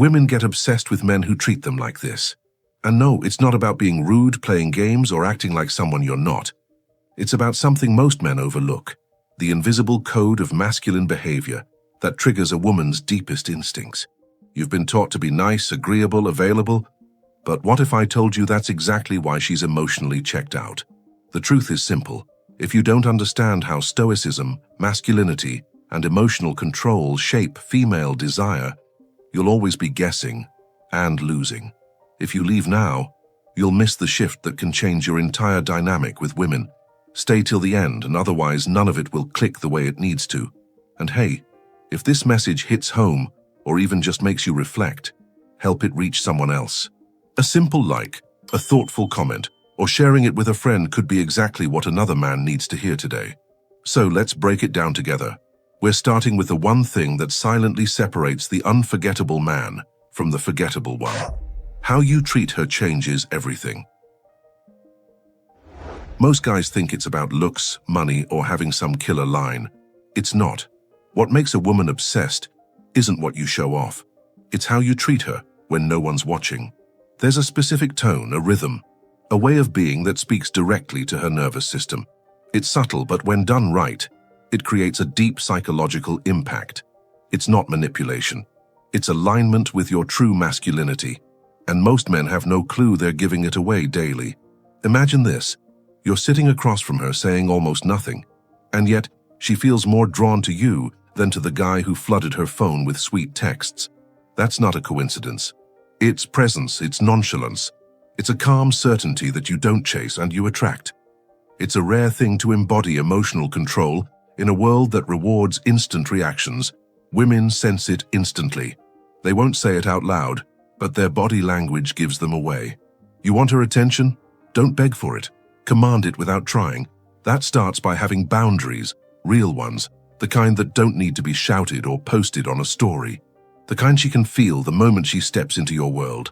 Women get obsessed with men who treat them like this. And no, it's not about being rude, playing games, or acting like someone you're not. It's about something most men overlook, the invisible code of masculine behavior that triggers a woman's deepest instincts. You've been taught to be nice, agreeable, available, but what if I told you that's exactly why she's emotionally checked out? The truth is simple. If you don't understand how Stoicism, masculinity, and emotional control shape female desire, you'll always be guessing and losing. If you leave now, you'll miss the shift that can change your entire dynamic with women. Stay till the end, and otherwise none of it will click the way it needs to. And hey, if this message hits home, or even just makes you reflect, help it reach someone else. A simple like, a thoughtful comment, or sharing it with a friend could be exactly what another man needs to hear today. So let's break it down together. We're starting with the one thing that silently separates the unforgettable man from the forgettable one. How you treat her changes everything. Most guys think it's about looks, money, or having some killer line. It's not. What makes a woman obsessed isn't what you show off. It's how you treat her when no one's watching. There's a specific tone, a rhythm, a way of being that speaks directly to her nervous system. It's subtle, but when done right, it creates a deep psychological impact. It's not manipulation. It's alignment with your true masculinity. And most men have no clue they're giving it away daily. Imagine this. You're sitting across from her saying almost nothing, and yet she feels more drawn to you than to the guy who flooded her phone with sweet texts. That's not a coincidence. It's presence, it's nonchalance. It's a calm certainty that you don't chase and you attract. It's a rare thing to embody emotional control in a world that rewards instant reactions. Women sense it instantly. They won't say it out loud, but their body language gives them away. You want her attention? Don't beg for it. Command it without trying. That starts by having boundaries, real ones, the kind that don't need to be shouted or posted on a story, the kind she can feel the moment she steps into your world.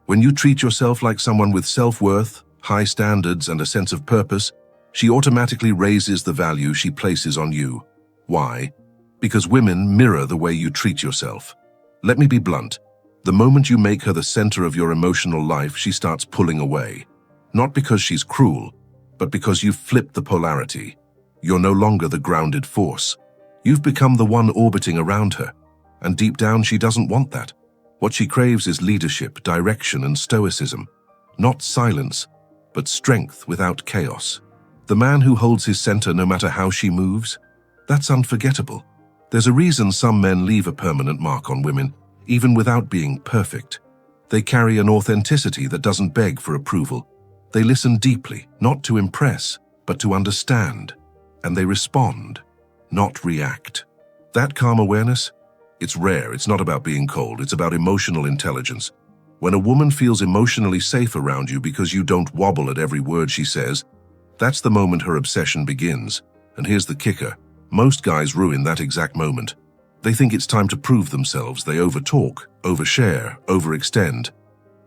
When you treat yourself like someone with self-worth, high standards, and a sense of purpose, she automatically raises the value she places on you. Why? Because women mirror the way you treat yourself. Let me be blunt. The moment you make her the center of your emotional life, she starts pulling away. Not because she's cruel, but because you've flipped the polarity. You're no longer the grounded force. You've become the one orbiting around her. And deep down, she doesn't want that. What she craves is leadership, direction, and stoicism. Not silence, but strength without chaos. The man who holds his center no matter how she moves, that's unforgettable. There's a reason some men leave a permanent mark on women, even without being perfect. They carry an authenticity that doesn't beg for approval. They listen deeply, not to impress, but to understand. And they respond, not react. That calm awareness, it's rare. It's not about being cold. It's about emotional intelligence. When a woman feels emotionally safe around you because you don't wobble at every word she says, that's the moment her obsession begins. And here's the kicker. Most guys ruin that exact moment. They think it's time to prove themselves. They overtalk, overshare, overextend.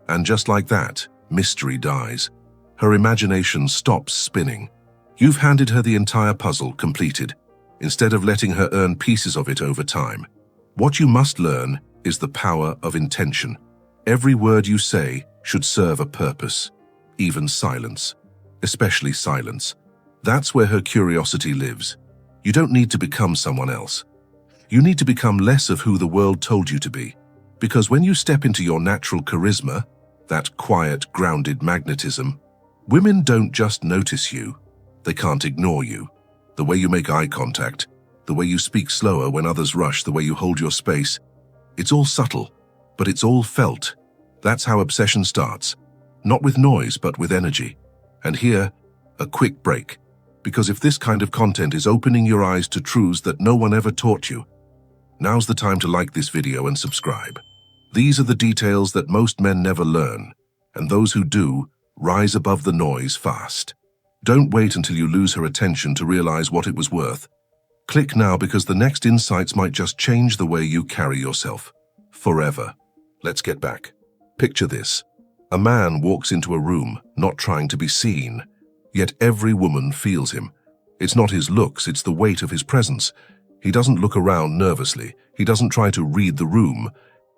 And just like that, mystery dies. Her imagination stops spinning. You've handed her the entire puzzle completed, instead of letting her earn pieces of it over time. What you must learn is the power of intention. Every word you say should serve a purpose, even silence, especially silence. That's where her curiosity lives. You don't need to become someone else. You need to become less of who the world told you to be. Because when you step into your natural charisma, that quiet, grounded magnetism, women don't just notice you. They can't ignore you. The way you make eye contact, the way you speak slower when others rush, the way you hold your space, it's all subtle, but it's all felt. That's how obsession starts. Not with noise, but with energy. And here, a quick break. Because if this kind of content is opening your eyes to truths that no one ever taught you, now's the time to like this video and subscribe. These are the details that most men never learn, and those who do rise above the noise fast. Don't wait until you lose her attention to realize what it was worth. Click now, because the next insights might just change the way you carry yourself. Forever. Let's get back. Picture this. A man walks into a room, not trying to be seen, yet every woman feels him. It's not his looks, it's the weight of his presence. He doesn't look around nervously. He doesn't try to read the room.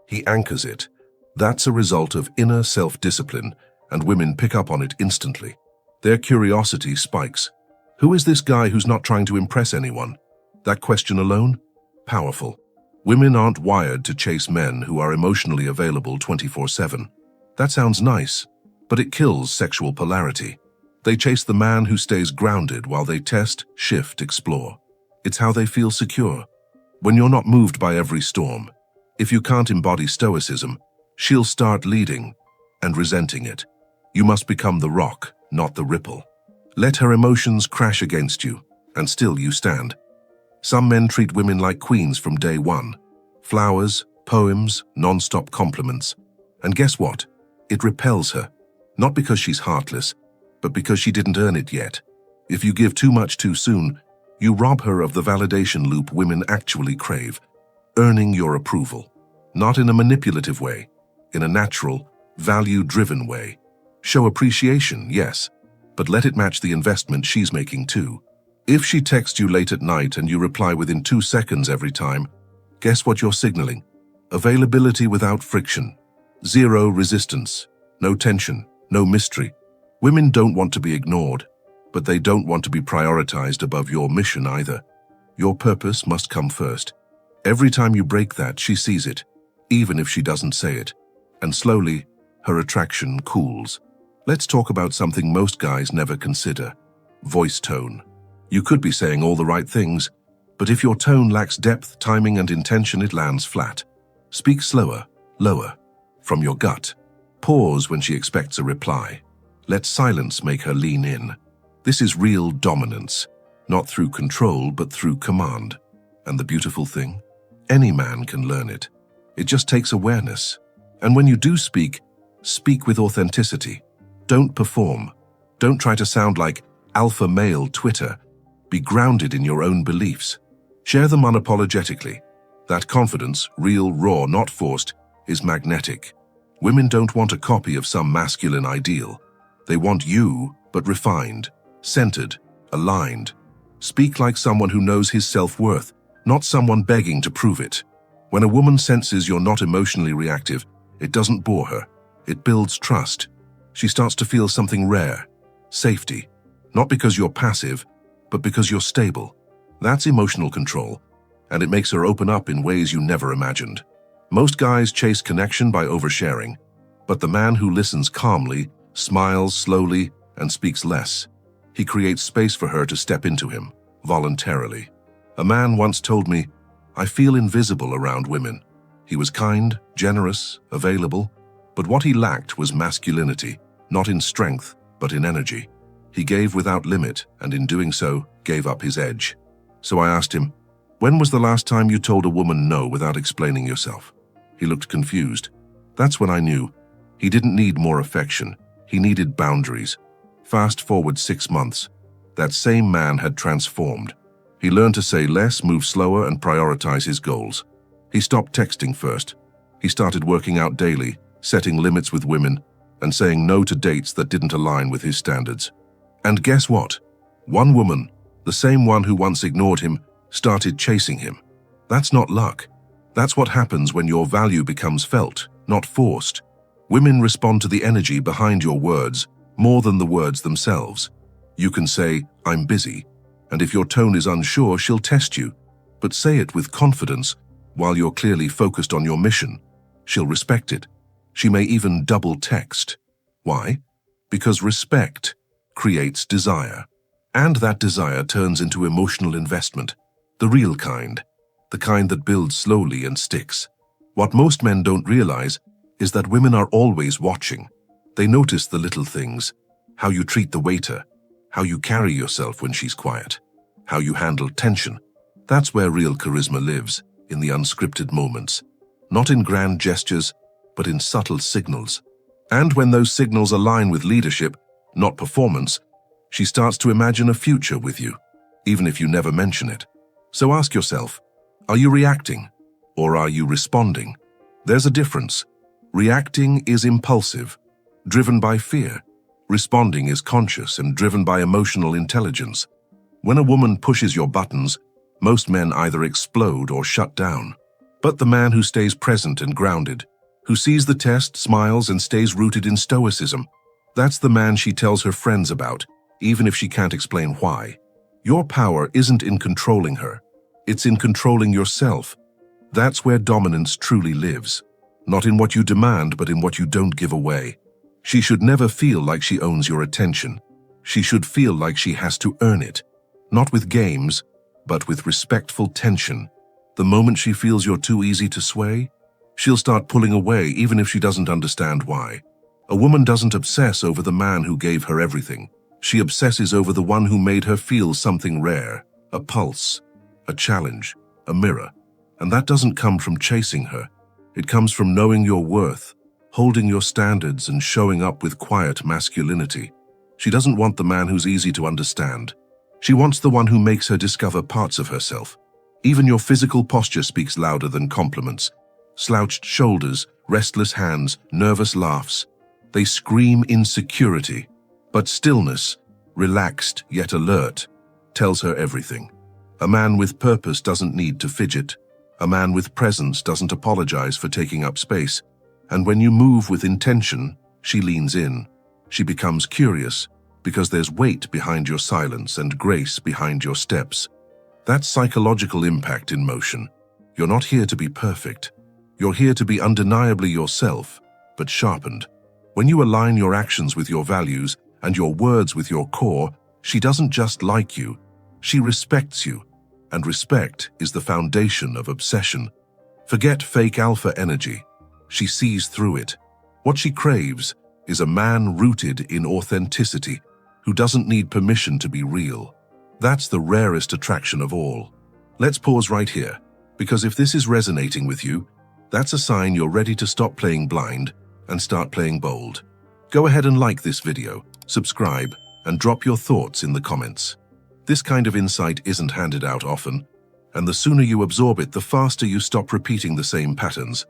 He anchors it. That's a result of inner self-discipline, and women pick up on it instantly. Their curiosity spikes. Who is this guy who's not trying to impress anyone? That question alone? Powerful. Women aren't wired to chase men who are emotionally available 24/7. That sounds nice, but it kills sexual polarity. They chase the man who stays grounded while they test, shift, explore. It's how they feel secure. When you're not moved by every storm, if you can't embody Stoicism, she'll start leading and resenting it. You must become the rock, not the ripple. Let her emotions crash against you, and still you stand. Some men treat women like queens from day one. Flowers, poems, non-stop compliments. And guess what? It repels her. Not because she's heartless, but because she didn't earn it yet. If you give too much too soon, you rob her of the validation loop women actually crave, earning your approval. Not in a manipulative way, in a natural, value-driven way. Show appreciation, yes, but let it match the investment she's making too. If she texts you late at night and you reply within 2 seconds every time, guess what you're signaling? Availability without friction. Zero resistance. No tension. No mystery. Women don't want to be ignored, but they don't want to be prioritized above your mission either. Your purpose must come first. Every time you break that, she sees it, even if she doesn't say it. And slowly, her attraction cools. Let's talk about something most guys never consider. Voice tone. You could be saying all the right things, but if your tone lacks depth, timing, and intention, it lands flat. Speak slower, lower, from your gut. Pause when she expects a reply. Let silence make her lean in. This is real dominance, not through control, but through command. And the beautiful thing? Any man can learn it. It just takes awareness. And when you do speak, speak with authenticity. Don't perform. Don't try to sound like alpha male Twitter. Be grounded in your own beliefs. Share them unapologetically. That confidence, real, raw, not forced, is magnetic. Women don't want a copy of some masculine ideal. They want you, but refined, centered, aligned. Speak like someone who knows his self-worth, not someone begging to prove it. When a woman senses you're not emotionally reactive, it doesn't bore her. It builds trust. She starts to feel something rare, safety. Not because you're passive, but because you're stable. That's emotional control, and it makes her open up in ways you never imagined. Most guys chase connection by oversharing, but the man who listens calmly, smiles slowly, and speaks less, he creates space for her to step into him, voluntarily. A man once told me, "I feel invisible around women." He was kind, generous, available, but what he lacked was masculinity, not in strength, but in energy. He gave without limit, and in doing so, gave up his edge. So I asked him, "When was the last time you told a woman no without explaining yourself?" He looked confused. That's when I knew. He didn't need more affection. He needed boundaries. Fast forward 6 months. That same man had transformed. He learned to say less, move slower, and prioritize his goals. He stopped texting first. He started working out daily, setting limits with women, and saying no to dates that didn't align with his standards. And guess what? One woman, the same one who once ignored him, started chasing him. That's not luck. That's what happens when your value becomes felt, not forced. Women respond to the energy behind your words more than the words themselves. You can say, "I'm busy," and if your tone is unsure, she'll test you. But say it with confidence while you're clearly focused on your mission. She'll respect it. She may even double text. Why? Because respect creates desire. And that desire turns into emotional investment. The real kind. The kind that builds slowly and sticks. What most men don't realize is that women are always watching. They notice the little things. How you treat the waiter. How you carry yourself when she's quiet. How you handle tension. That's where real charisma lives, in the unscripted moments. Not in grand gestures, but in subtle signals. And when those signals align with leadership, not performance, she starts to imagine a future with you, even if you never mention it. So ask yourself, are you reacting, or are you responding? There's a difference. Reacting is impulsive, driven by fear. Responding is conscious and driven by emotional intelligence. When a woman pushes your buttons, most men either explode or shut down. But the man who stays present and grounded, who sees the test, smiles, and stays rooted in Stoicism, that's the man she tells her friends about, even if she can't explain why. Your power isn't in controlling her. It's in controlling yourself. That's where dominance truly lives. Not in what you demand, but in what you don't give away. She should never feel like she owns your attention. She should feel like she has to earn it. Not with games, but with respectful tension. The moment she feels you're too easy to sway, she'll start pulling away even if she doesn't understand why. A woman doesn't obsess over the man who gave her everything. She obsesses over the one who made her feel something rare, a pulse, a challenge, a mirror. And that doesn't come from chasing her. It comes from knowing your worth, holding your standards, and showing up with quiet masculinity. She doesn't want the man who's easy to understand. She wants the one who makes her discover parts of herself. Even your physical posture speaks louder than compliments. Slouched shoulders, restless hands, nervous laughs. They scream insecurity. But stillness, relaxed yet alert, tells her everything. A man with purpose doesn't need to fidget. A man with presence doesn't apologize for taking up space. And when you move with intention, she leans in. She becomes curious, because there's weight behind your silence and grace behind your steps. That's psychological impact in motion. You're not here to be perfect. You're here to be undeniably yourself, but sharpened. When you align your actions with your values and your words with your core, she doesn't just like you, she respects you. And respect is the foundation of obsession. Forget fake alpha energy. She sees through it. What she craves is a man rooted in authenticity, who doesn't need permission to be real. That's the rarest attraction of all. Let's pause right here, because if this is resonating with you, that's a sign you're ready to stop playing blind and start playing bold. Go ahead and like this video, subscribe, and drop your thoughts in the comments. This kind of insight isn't handed out often, and the sooner you absorb it, the faster you stop repeating the same patterns.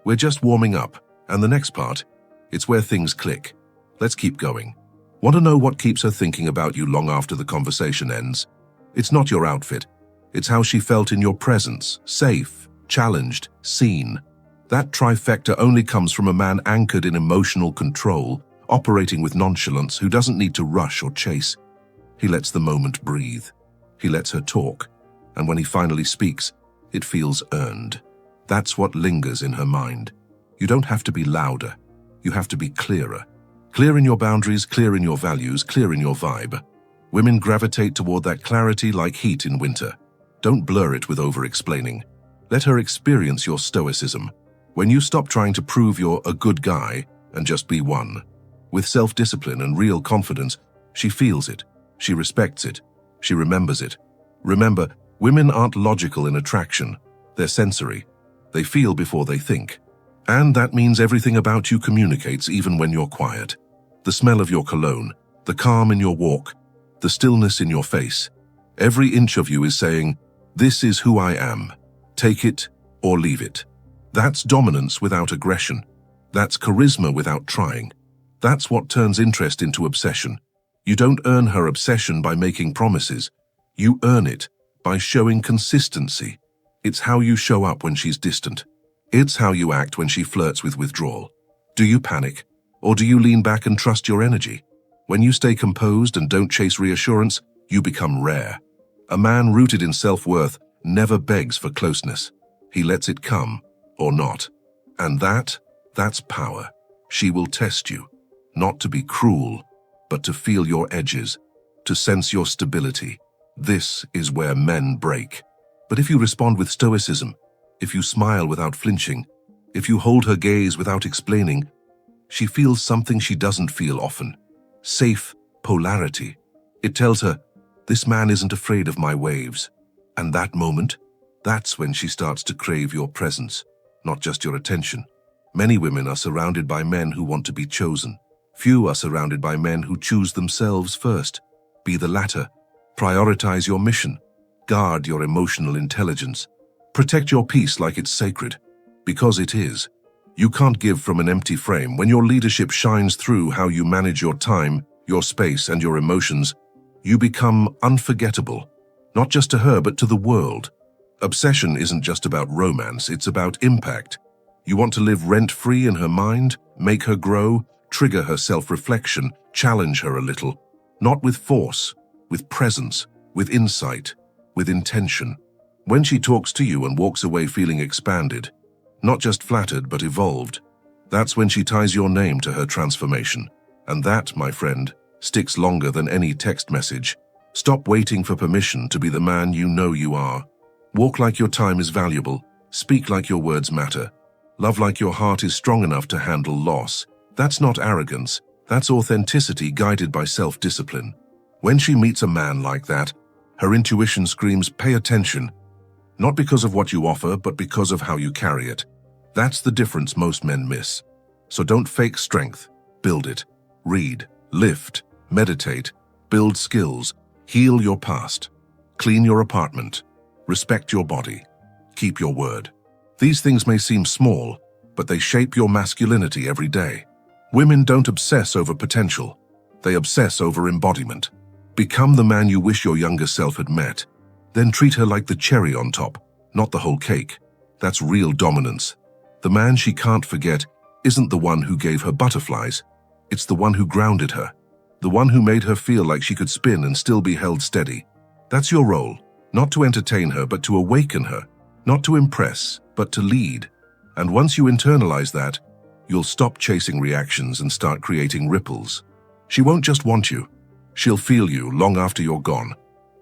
We're just warming up, and the next part, it's where things click. Let's keep going. Want to know what keeps her thinking about you long after the conversation ends? It's not your outfit. It's how she felt in your presence, safe, challenged, seen. That trifecta only comes from a man anchored in emotional control, operating with nonchalance, who doesn't need to rush or chase. He lets the moment breathe. He lets her talk. And when he finally speaks, it feels earned. That's what lingers in her mind. You don't have to be louder. You have to be clearer. Clear in your boundaries, clear in your values, clear in your vibe. Women gravitate toward that clarity like heat in winter. Don't blur it with over-explaining. Let her experience your stoicism. When you stop trying to prove you're a good guy and just be one. With self-discipline and real confidence, she feels it. She respects it. She remembers it. Remember, women aren't logical in attraction. They're sensory. They feel before they think. And that means everything about you communicates even when you're quiet. The smell of your cologne, the calm in your walk, the stillness in your face. Every inch of you is saying, "This is who I am. Take it or leave it." That's dominance without aggression. That's charisma without trying. That's what turns interest into obsession. You don't earn her obsession by making promises. You earn it by showing consistency. It's how you show up when she's distant. It's how you act when she flirts with withdrawal. Do you panic? Or do you lean back and trust your energy? When you stay composed and don't chase reassurance, you become rare. A man rooted in self-worth never begs for closeness. He lets it come, or not. And that's power. She will test you, not to be cruel, but to feel your edges, to sense your stability. This is where men break. But if you respond with stoicism, if you smile without flinching, if you hold her gaze without explaining, she feels something she doesn't feel often. Safe polarity. It tells her, this man isn't afraid of my waves. And that moment, that's when she starts to crave your presence, not just your attention. Many women are surrounded by men who want to be chosen. Few are surrounded by men who choose themselves first. Be the latter. Prioritize your mission. Guard your emotional intelligence. Protect your peace like it's sacred, because it is. You can't give from an empty frame. When your leadership shines through how you manage your time, your space, and your emotions, you become unforgettable, not just to her, but to the world. Obsession isn't just about romance, it's about impact. You want to live rent-free in her mind, make her grow, trigger her self-reflection, challenge her a little. Not with force, with presence, with insight, with intention. When she talks to you and walks away feeling expanded, not just flattered but evolved, that's when she ties your name to her transformation. And that, my friend, sticks longer than any text message. Stop waiting for permission to be the man you know you are. Walk like your time is valuable. Speak like your words matter. Love like your heart is strong enough to handle loss. That's not arrogance. That's authenticity guided by self-discipline. When she meets a man like that, her intuition screams, pay attention. Not because of what you offer, but because of how you carry it. That's the difference most men miss. So don't fake strength. Build it. Read, lift, meditate, build skills, heal your past, clean your apartment, respect your body, keep your word. These things may seem small, but they shape your masculinity every day. Women don't obsess over potential. They obsess over embodiment. Become the man you wish your younger self had met. Then treat her like the cherry on top, not the whole cake. That's real dominance. The man she can't forget isn't the one who gave her butterflies. It's the one who grounded her. The one who made her feel like she could spin and still be held steady. That's your role. Not to entertain her, but to awaken her. Not to impress, but to lead. And once you internalize that, you'll stop chasing reactions and start creating ripples. She won't just want you. She'll feel you long after you're gone.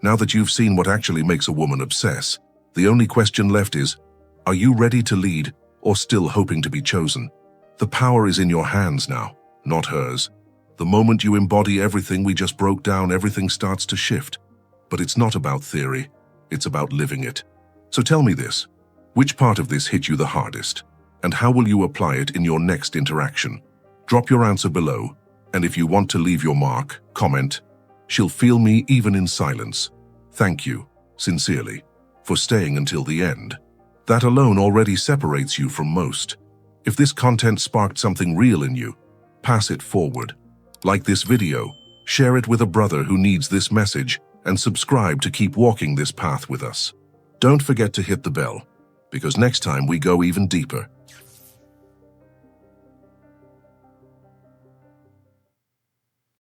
Now that you've seen what actually makes a woman obsess, the only question left is, are you ready to lead or still hoping to be chosen? The power is in your hands now, not hers. The moment you embody everything we just broke down, everything starts to shift. But it's not about theory, it's about living it. So tell me this, which part of this hit you the hardest? And how will you apply it in your next interaction? Drop your answer below, and if you want to leave your mark, comment, "She'll feel me even in silence." Thank you, sincerely, for staying until the end. That alone already separates you from most. If this content sparked something real in you, pass it forward. Like this video, share it with a brother who needs this message, and subscribe to keep walking this path with us. Don't forget to hit the bell, because next time we go even deeper.